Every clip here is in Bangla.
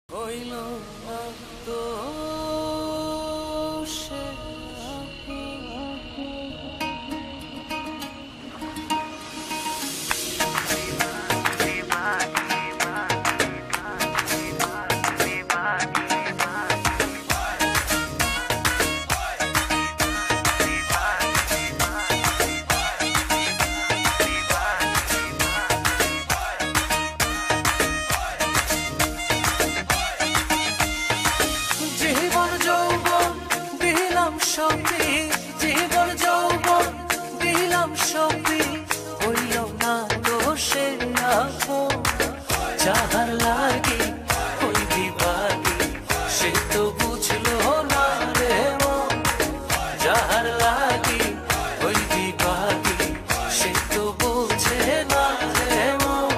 হইল না তো সে জীবন যৌবন দিলাম সবই হইল না তো সে আপন যাহার লাগি ওই বিভাগী সে তো বুঝলো না রে মন যাহার লাগি ওই বিভাগী সে তো বুঝে না রে মন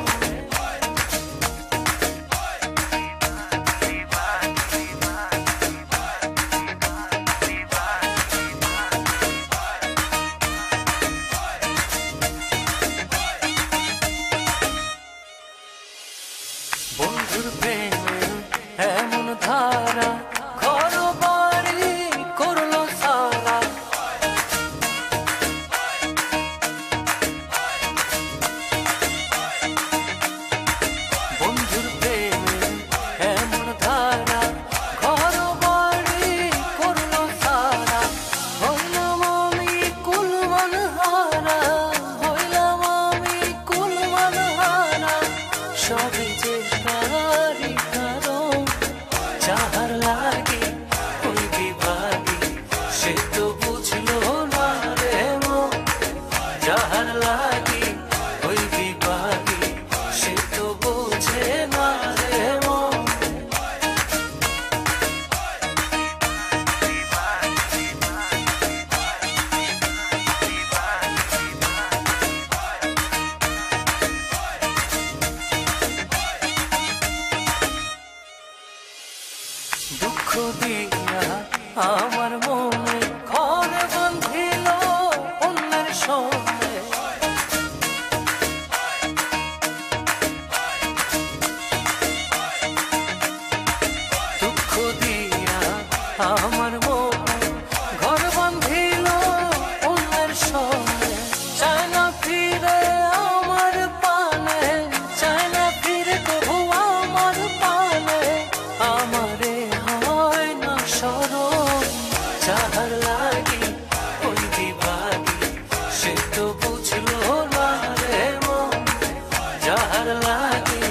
বন্ধুর প্রেমে এমন ধারা ঘর বাড়ি করলো সারা বন্ধুর প্রেমে এমন ধারা ঘর বাড়ি করলো সারা হইলাম আমি কুলমান হারা হইলাম আমি কুলমান হারা সবই যে তারি কারণ যাহার লাগে ওই বিভাগী সে তো বুঝলো না রে মন যাহার লাগে ওই বিভাগী সে তো বুঝে না রে মন দুঃখ দিয়া আমার মনে ঘর বাঁধিল অন্যের সঙ্গে দুঃখ দিয়া আমার মনে ঘর বাঁধিল অন্যের সঙ্গে চায় না ফিরে আমার পানে চায় না ফিরে কবু আমার পানে আমারে হয় না স্মরণ যাহার লাগি ওই বিভাগী সে তো বুঝলো না রে মন যাহার লাগি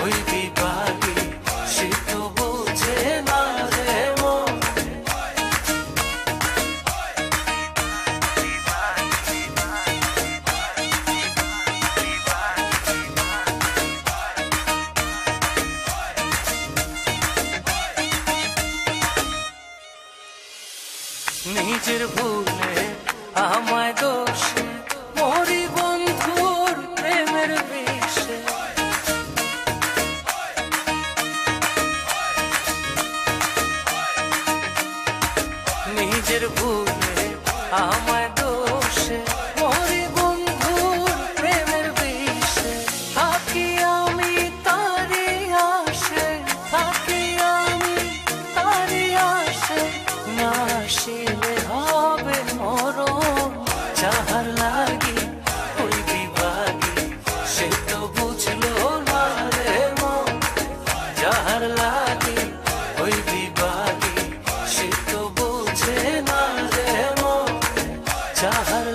ওই বিভাগী সে তো বুঝে না রে মন নিজের ভুলে আমায় দোষে মরি বন্ধুর প্রেমের বিষে নিজের ভুলে আমায় দোষে মরি বন্ধুর প্রেমের বিষে থাকি আমি তারি আসে থাকি আমি তারি আসে না আসিলে হবে মরণ যাহার লাগি ওই বিভাগী সে তো বুঝলো না রে মন যাহার লাগি ওই বিভাগী সে তো বুঝে না রে মন যাহার